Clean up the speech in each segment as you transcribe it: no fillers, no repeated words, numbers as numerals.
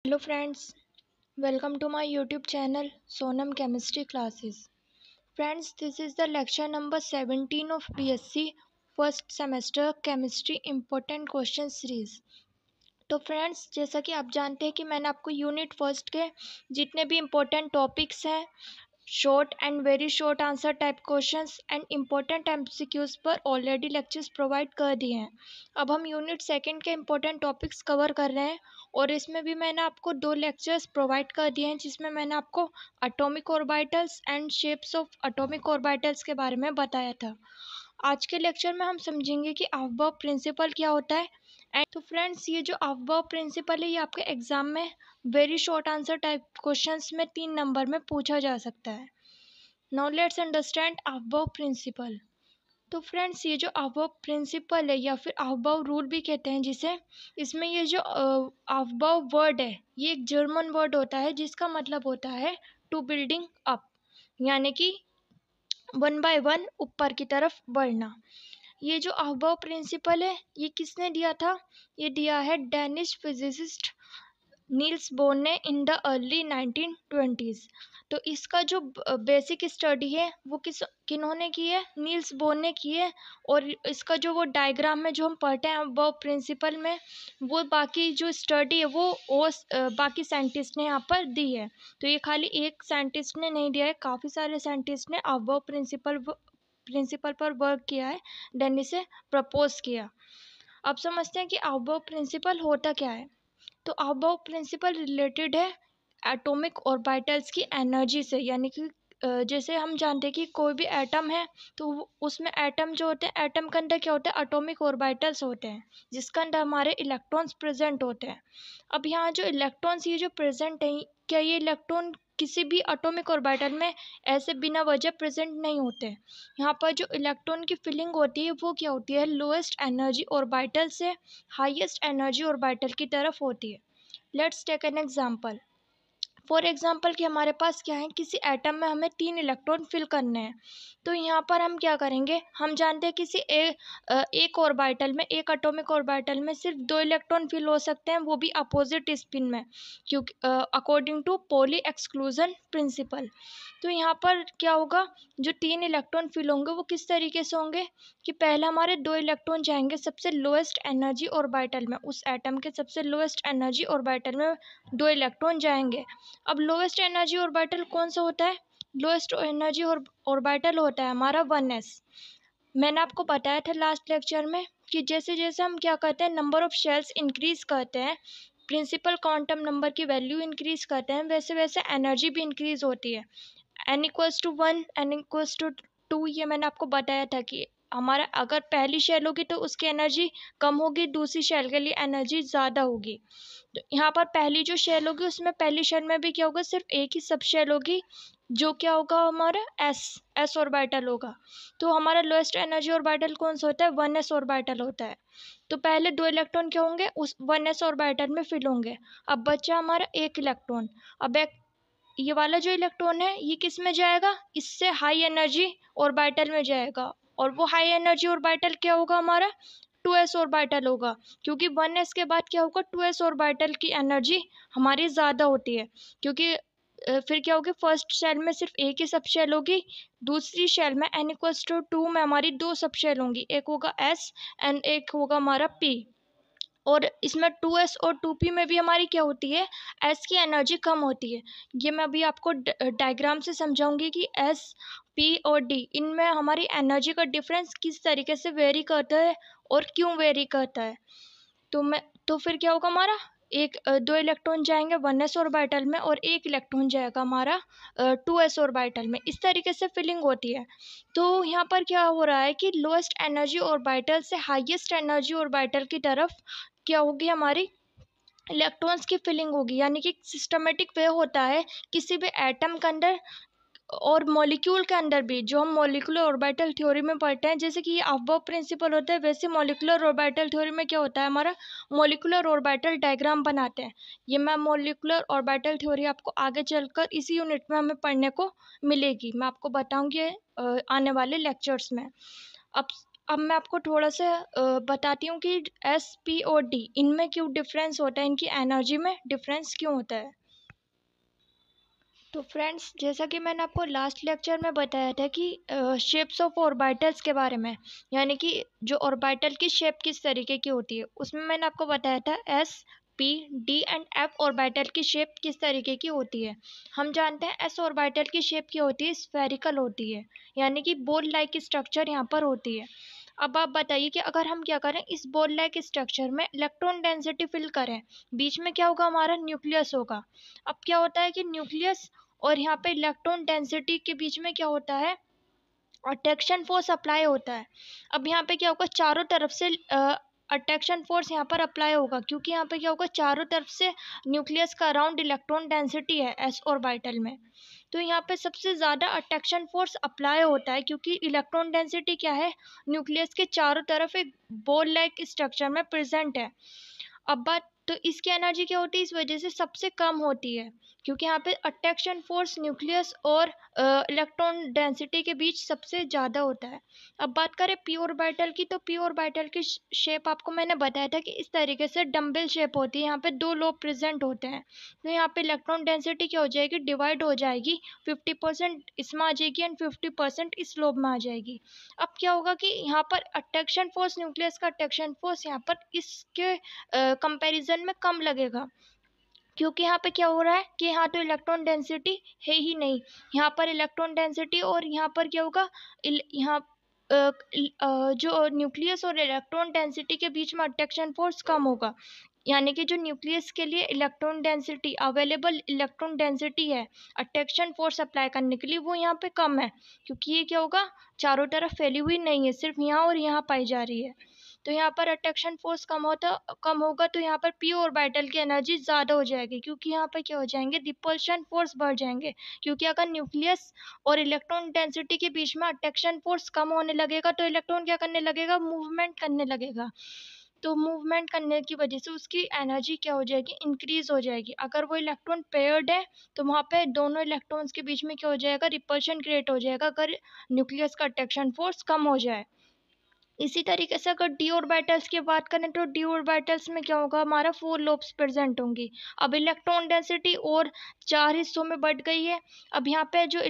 Hello friends, welcome to my YouTube channel Sonam Chemistry Classes. Friends, this is the lecture number 17 of BSc first semester chemistry important question series. तो friends, जैसा कि आप जानते हैं कि मैंने आपको यूनिट फर्स्ट के जितने भी इम्पोर्टेंट टॉपिक्स हैं, short and very short answer type questions and important MCQs पर ऑलरेडी लेक्चर्स प्रोवाइड कर दिए हैं. अब हम यूनिट सेकंड के इम्पोर्टेंट टॉपिक्स कवर कर रहे हैं और इसमें भी मैंने आपको 2 लेक्चर्स प्रोवाइड कर दिए हैं जिसमें मैंने आपको atomic orbitals and shapes of atomic orbitals के बारे में बताया था. आज के लेक्चर में हम समझेंगे कि अबव प्रिंसिपल क्या होता है. एंड तो फ्रेंड्स, ये जो अबव प्रिंसिपल है ये आपके एग्जाम में very short answer type questions में 3 नंबर में पूछा जा सकता है. Now let's understand Aufbau principle. तो फ्रेंड्स, ये जो अबव प्रिंसिपल है या फिर अबव रूल भी कहते हैं जिसे, इसमें ये जो अबव वर्ड है ये एक जर्मन वर्ड होता है जिसका मतलब होता है टू बिल्डिंग अप, यानी कि 1 बाय 1 ऊपर की तरफ बढ़ना. ये जो अबव प्रिंसिपल है ये किसने दिया था? ये दिया है डेनिश फिजिसिस्ट नील्स बोर ने इन द अर्ली 1920s. तो इसका जो बेसिक स्टडी है वो किन्होंने की है? नील्स बोर ने की है. और इसका जो वो डायग्राम में जो हम पढ़ते हैं अबव प्रिंसिपल में, वो बाकी जो स्टडी है वो बाकी साइंटिस्ट ने यहाँ पर दी है. तो ये खाली एक साइंटिस्ट ने नहीं दिया है, काफ़ी सारे साइंटिस्ट ने अबव प्रिंसिपल पर वर्क किया है, डेनिस से प्रपोज किया. अब समझते हैं कि अबव प्रिंसिपल होता क्या है. तो अबव प्रिंसिपल रिलेटेड है एटॉमिक ऑर्बिटल्स की एनर्जी से, यानी कि जैसे हम जानते हैं कि कोई भी एटम है तो उसमें एटम जो होते हैं, एटम के अंदर क्या होता है? एटॉमिक ऑर्बिटल्स होते हैं जिसके अंदर हमारे इलेक्ट्रॉन्स प्रेजेंट होते हैं. अब यहाँ जो इलेक्ट्रॉन्स ये जो प्रेजेंट हैं, क्या ये इलेक्ट्रॉन किसी भी एटॉमिक ऑर्बिटल में ऐसे बिना वजह प्रेजेंट नहीं होते हैं. यहाँ पर जो इलेक्ट्रॉन की फिलिंग होती है वो क्या होती है? लोएस्ट एनर्जी ऑर्बिटल से हाईएस्ट एनर्जी ऑर्बिटल की तरफ होती है. Let's take an example. For example कि हमारे पास क्या है, किसी एटम में हमें 3 इलेक्ट्रॉन फिल करने हैं. तो यहाँ पर हम क्या करेंगे? हम जानते हैं किसी एक ऑर्बिटल में, एक एटॉमिक ऑर्बिटल में सिर्फ 2 इलेक्ट्रॉन फिल हो सकते हैं, वो भी अपोजिट स्पिन में, क्योंकि according to Pauli exclusion principle. तो यहाँ पर क्या होगा? जो 3 इलेक्ट्रॉन फिल होंगे वो किस तरीके से होंगे कि पहले हमारे 2 इलेक्ट्रॉन जाएंगे सबसे लोएस्ट एनर्जी ऑर्बिटल में, उस एटम के सबसे लोएस्ट एनर्जी ऑर्बिटल में 2 इलेक्ट्रॉन जाएंगे. अब लोएस्ट एनर्जी ऑर्बिटल कौन सा होता है? लोएस्ट एनर्जी ऑर्बिटल होता है हमारा 1s. मैंने आपको बताया था लास्ट लेक्चर में कि जैसे जैसे हम क्या करते हैं, नंबर ऑफ शेल्स इंक्रीज करते हैं, प्रिंसिपल क्वांटम नंबर की वैल्यू इंक्रीज करते हैं, वैसे वैसे एनर्जी भी इंक्रीज होती है. n=1, n=2, ये मैंने आपको बताया था कि हमारा अगर पहली शेल होगी तो उसकी एनर्जी कम होगी, दूसरी शेल के लिए एनर्जी ज़्यादा होगी. तो यहाँ पर पहली जो शेल होगी उसमें पहली शेल में भी क्या होगा? सिर्फ एक ही सब शेल होगी, जो क्या होगा? हमारा एस ऑर्बिटल होगा. तो हमारा लोएस्ट एनर्जी ऑर्बिटल कौन सा होता है? 1s ऑर्बिटल होता है. तो पहले 2 इलेक्ट्रॉन क्या होंगे? उस 1s ऑर्बिटल में फिल होंगे. अब बचा हमारा 1 इलेक्ट्रॉन. अब ये वाला जो इलेक्ट्रॉन है ये किस में जाएगा? इससे हाई एनर्जी ऑर्बिटल में जाएगा. और वो हाई एनर्जी ऑर्बिटल क्या होगा? हमारा 2s ऑर्बिटल होगा, क्योंकि 1s के बाद क्या होगा? 2s ऑर्बिटल की एनर्जी हमारी ज़्यादा होती है, क्योंकि फिर क्या होगी? फर्स्ट शेल में सिर्फ एक ही सब शेल होगी, दूसरी शेल में n=2 में हमारी 2 सब शेल होंगी, एक होगा s एंड एक होगा हमारा p. और इसमें 2s और 2p में भी हमारी क्या होती है? s की एनर्जी कम होती है. ये मैं अभी आपको डायग्राम से समझाऊंगी कि s, p और d इनमें हमारी एनर्जी का डिफरेंस किस तरीके से वेरी करता है और क्यों वेरी करता है. तो फिर क्या होगा? हमारा 2 इलेक्ट्रॉन जाएंगे 1s ऑर्बिटल में और 1 इलेक्ट्रॉन जाएगा हमारा 2s ऑर्बिटल में. इस तरीके से फिलिंग होती है. तो यहाँ पर क्या हो रहा है कि लोएस्ट एनर्जी ऑर्बिटल से हाईएस्ट एनर्जी ऑर्बिटल की तरफ क्या होगी? हमारी इलेक्ट्रॉन्स की फिलिंग होगी, यानी कि सिस्टमेटिक वे होता है किसी भी एटम के अंदर और मॉलिक्यूल के अंदर भी, जो हम मॉलिक्यूलर ऑर्बिटल थ्योरी में पढ़ते हैं. जैसे कि ये अबव प्रिंसिपल होता है, वैसे मॉलिक्यूलर ऑर्बिटल थ्योरी में क्या होता है? हमारा मॉलिक्यूलर ऑर्बिटल डायग्राम बनाते हैं. ये मैं मॉलिक्यूलर ऑर्बिटल थ्योरी आपको आगे चलकर इसी यूनिट में हमें पढ़ने को मिलेगी, मैं आपको बताऊंगी आने वाले लेक्चर्स में. अब अब मैं आपको थोड़ा सा बताती हूँ कि एस पी और डी इनमें क्यों डिफरेंस होता है, इनकी एनर्जी में डिफरेंस क्यों होता है। तो फ्रेंड्स, जैसा कि मैंने आपको लास्ट लेक्चर में बताया था कि शेप्स ऑफ ऑर्बिटल्स के बारे में, यानी कि जो ऑर्बिटल की शेप किस तरीके की होती है, उसमें मैंने आपको बताया था S P D and F orbital की शेप किस तरीके की होती है। हम जानते हैं एस ऑर्बिटल की शेप क्या होती है, स्फेरिकल होती है, यानी कि बॉल लाइक स्ट्रक्चर यहाँ पर होती है। अब आप बताइए कि अगर हम क्या करें, इस बॉल लाइक स्ट्रक्चर में इलेक्ट्रॉन डेंसिटी फिल करें, बीच में क्या होगा, हमारा न्यूक्लियस होगा। अब क्या होता है कि न्यूक्लियस और यहाँ पे इलेक्ट्रॉन डेंसिटी के बीच में क्या होता है, अट्रैक्शन फोर्स अप्लाई होता है। अब यहाँ पे क्या होगा, चारों तरफ से अट्रैक्शन फोर्स यहाँ पर अप्लाई होगा, क्योंकि यहाँ पे क्या होगा, चारों तरफ से न्यूक्लियस का अराउंड इलेक्ट्रॉन डेंसिटी है एस ऑर्बिटल में। तो यहाँ पे सबसे ज़्यादा अट्रैक्शन फोर्स अप्लाई होता है, क्योंकि इलेक्ट्रॉन डेंसिटी क्या है, न्यूक्लियस के चारों तरफ एक बॉल लाइक स्ट्रक्चर में प्रेजेंट है। अब बात, तो इसकी एनर्जी क्या होती है, इस वजह से सबसे कम होती है, क्योंकि यहाँ पे अट्रैक्शन फोर्स न्यूक्लियस और इलेक्ट्रॉन डेंसिटी के बीच सबसे ज़्यादा होता है। अब बात करें पी ऑर्बिटल की, तो पी ऑर्बिटल की शेप आपको मैंने बताया था कि इस तरीके से डम्बल शेप होती है, यहाँ पे दो लोब प्रेजेंट होते हैं। तो यहाँ पे इलेक्ट्रॉन डेंसिटी क्या हो जाएगी, डिवाइड हो जाएगी, 50% इसमें आ जाएगी एंड 50% इस लोब में आ जाएगी। अब क्या होगा कि यहाँ पर अट्रैक्शन फोर्स, न्यूक्लियस का अट्रैक्शन फोर्स यहाँ पर इसके कंपैरिजन में कम लगेगा, क्योंकि यहाँ पे क्या हो रहा है कि यहाँ तो इलेक्ट्रॉन डेंसिटी है ही नहीं, यहाँ पर इलेक्ट्रॉन डेंसिटी और यहाँ पर क्या होगा, यहाँ जो न्यूक्लियस और इलेक्ट्रॉन डेंसिटी के बीच में अट्रैक्शन फोर्स कम होगा, यानी कि जो न्यूक्लियस के लिए electron density, available electron density है अट्रैक्शन फोर्स अप्लाई करने के लिए, वो यहाँ पे कम है, क्योंकि ये क्या होगा, चारों तरफ फैली हुई नहीं है, सिर्फ यहाँ और यहाँ पाई जा रही है। तो यहाँ पर अट्रैक्शन फोर्स कम होगा, तो यहाँ पर पी ऑर्बिटल की एनर्जी ज़्यादा हो जाएगी, क्योंकि यहाँ पर क्या हो जाएंगे, रिपल्शन फोर्स बढ़ जाएंगे, क्योंकि अगर न्यूक्लियस और इलेक्ट्रॉन डेंसिटी के बीच में अट्रैक्शन फोर्स कम होने लगेगा, तो इलेक्ट्रॉन क्या करने लगेगा, मूवमेंट करने लगेगा। तो मूवमेंट करने की वजह से उसकी एनर्जी क्या हो जाएगी, इंक्रीज हो जाएगी। अगर वो इलेक्ट्रॉन पेयर्ड है, तो वहाँ पे दोनों इलेक्ट्रॉन्स के बीच में क्या हो जाएगा, रिपल्शन क्रिएट हो जाएगा, अगर न्यूक्लियस का अट्रैक्शन फोर्स कम हो जाए। इसी तरीके से अगर डी ऑर्बिटल्स की बात करें, तो डी ऑर्बिटल्स में क्या होगा, हमारा 4 लोब्स प्रेजेंट होंगी। अब इलेक्ट्रॉन डेंसिटी और 4 हिस्सों में बढ़ गई है। अब यहाँ पे जो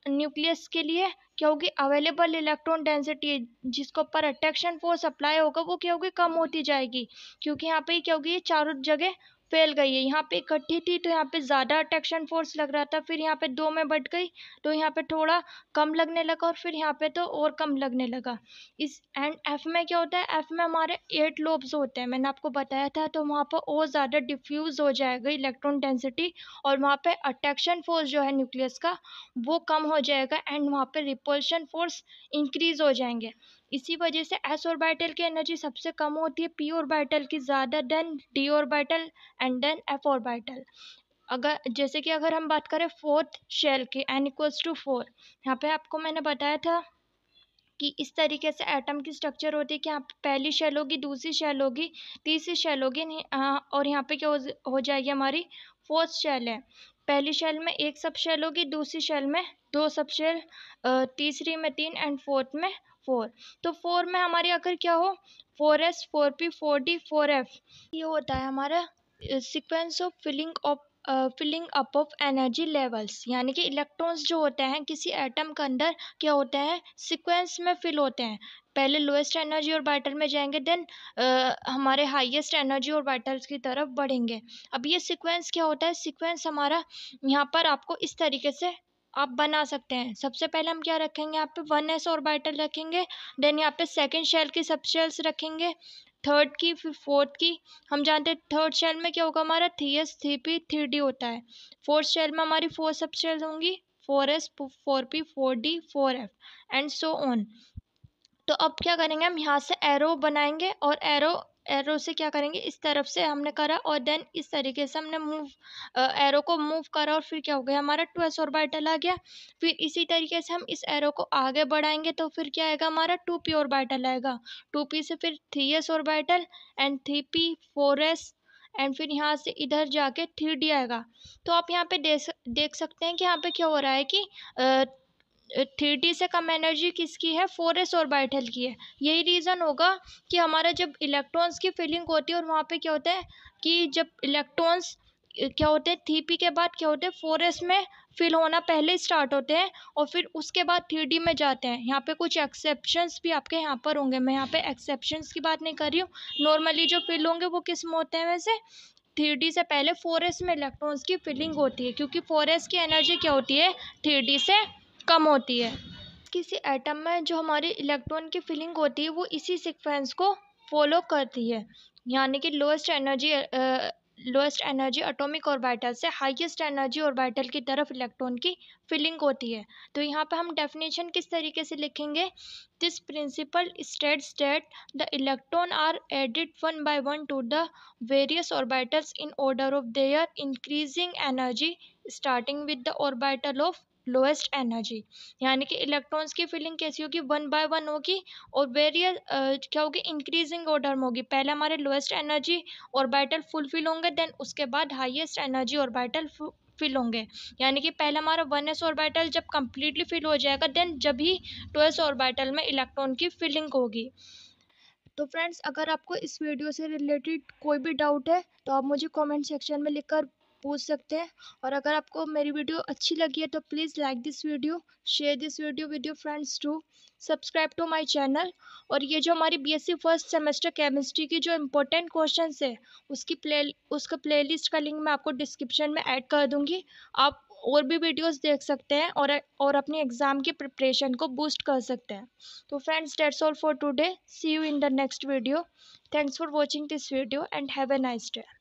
न्यूक्लियस के लिए क्या होगी, अवेलेबल इलेक्ट्रॉन डेंसिटी जिसके ऊपर अट्रैक्शन फोर्स अप्लाई होगा, वो क्या होगी, कम होती जाएगी, क्योंकि यहाँ पे क्या होगी, ये चारों जगह फैल गई है। यहाँ पे इकट्ठी थी तो यहाँ पे ज़्यादा अट्रैक्शन फोर्स लग रहा था, फिर यहाँ पे 2 में बढ़ गई तो यहाँ पे थोड़ा कम लगने लगा, और फिर यहाँ पे तो और कम लगने लगा। इस एंड एफ में क्या होता है, एफ में हमारे 8 लोब्स होते हैं, मैंने आपको बताया था। तो वहाँ पर और ज़्यादा डिफ्यूज़ हो जाएगा इलेक्ट्रॉन डेंसिटी, और वहाँ पे अट्रैक्शन फोर्स जो है न्यूक्लियस का, वो कम हो जाएगा, एंड वहाँ पे रिपल्शन फोर्स इंक्रीज हो जाएंगे। इसी वजह से एस ऑर्बिटल की एनर्जी सबसे कम होती है, पी ऑर्बिटल की ज़्यादा, then d orbital and then f orbital. अगर जैसे कि अगर हम बात करें फोर्थ शेल की, n=4, यहाँ पे आपको मैंने बताया था कि इस तरीके से एटम की स्ट्रक्चर होती है कि यहाँ पे पहली शेल होगी, दूसरी शेल होगी, तीसरी शेल होगी, और यहाँ पे क्या हो जाएगी, हमारी फोर्थ शेल है। पहली शेल में एक सब शेल होगी, दूसरी शेल में 2 सब शेल, तीसरी में 3 एंड फोर्थ में 4। तो 4 में हमारी अगर क्या हो, 4s 4p 4d 4f, ये होता है हमारा sequence of filling up of energy levels, यानी कि इलेक्ट्रॉन्स जो होते हैं किसी एटम के अंदर क्या होते हैं, सीक्वेंस में फिल होते हैं। पहले लोएस्ट एनर्जी ऑर्बिटल में जाएंगे, देन हमारे हाईएस्ट एनर्जी ऑर्बिटल्स की तरफ बढ़ेंगे। अब ये सीक्वेंस क्या होता है, सीक्वेंस हमारा यहाँ पर आपको इस तरीके से आप बना सकते हैं। सबसे पहले हम क्या रखेंगे, यहाँ पे 1s ऑर्बिटल रखेंगे, देन यहाँ पे सेकेंड शेल की सब शेल्स रखेंगे, थर्ड की, फिर फोर्थ की। हम जानते हैं थर्ड शेल में क्या होगा, हमारा 3s 3p 3d होता है। फोर्थ शेल में हमारी 4 सब शेल होंगी, 4s 4p 4d 4f and so on. तो अब क्या करेंगे, हम यहाँ से एरो बनाएंगे, और एरो से क्या करेंगे, इस तरफ से हमने करा, और देन इस तरीके से हमने एरो को मूव करा, और फिर क्या हो गया, हमारा 2s ऑर्बिटल आ गया। फिर इसी तरीके से हम इस एरो को आगे बढ़ाएंगे, तो फिर क्या आएगा, हमारा 2p ऑर्बिटल आएगा। 2p से फिर 3s orbital and 3p 4s, and फिर यहाँ से इधर जाके 3d आएगा। तो आप यहाँ पे देख सकते हैं कि यहाँ पे क्या हो रहा है कि 3D से कम एनर्जी किसकी है, 4s ऑर्बिटल की है। यही रीज़न होगा कि हमारा जब इलेक्ट्रॉन्स की फिलिंग होती है और वहाँ पे क्या होता है कि जब इलेक्ट्रॉन्स क्या होते हैं 3p के बाद क्या होते हैं 4s में फिल होना पहले स्टार्ट होते हैं और फिर उसके बाद 3D में जाते हैं। यहाँ पे कुछ एक्सेप्शंस भी आपके यहाँ पर होंगे, मैं यहाँ पे एक्सेप्शंस की बात नहीं कर रही हूँ। नॉर्मली जो फिल होंगे वो किस में होते हैं, वैसे 3D से पहले 4s में इलेक्ट्रॉन्स की फिलिंग होती है, क्योंकि 4s की एनर्जी क्या होती है 3D से कम होती है। किसी एटम में जो हमारी इलेक्ट्रॉन की फिलिंग होती है वो इसी सीक्वेंस को फॉलो करती है, यानी कि लोएस्ट एनर्जी एटॉमिक ऑर्बिटल से हाईएस्ट एनर्जी ऑर्बिटल की तरफ इलेक्ट्रॉन की फिलिंग होती है। तो यहाँ पे हम डेफिनेशन किस तरीके से लिखेंगे, this principle states that the electron are added one by one to the various orbitals in order of their increasing energy starting with the orbital of lowest energy. यानी कि इलेक्ट्रॉन्स की फिलिंग कैसी होगी, one by one होगी और various क्या होगी, increasing order में होगी। पहले हमारे लोएस्ट एनर्जी ऑर्बिटल फुलफिल होंगे, देन उसके बाद हाईएस्ट एनर्जी ऑर्बिटल फिल होंगे। यानी कि पहले हमारा 1s ऑर्बिटल जब कम्प्लीटली फिल हो जाएगा, देन जब ही 2s ऑर्बिटल में इलेक्ट्रॉन की फिलिंग होगी। तो फ्रेंड्स, अगर आपको इस वीडियो से रिलेटेड कोई भी डाउट है तो आप मुझे कमेंट सेक्शन में लिखकर पूछ सकते हैं। और अगर आपको मेरी वीडियो अच्छी लगी है तो please like this video, share this video with your friends too, subscribe to my channel. और ये जो हमारी बीएससी फर्स्ट सेमेस्टर केमिस्ट्री की जो इम्पोर्टेंट क्वेश्चंस है उसका प्लेलिस्ट का लिंक मैं आपको डिस्क्रिप्शन में ऐड कर दूँगी। आप और भी वीडियोस देख सकते हैं और अपनी एग्ज़ाम की प्रिपरेशन को बूस्ट कर सकते हैं। So friends, that's all for today. See you in the next video. Thanks for watching this video and have a nice day.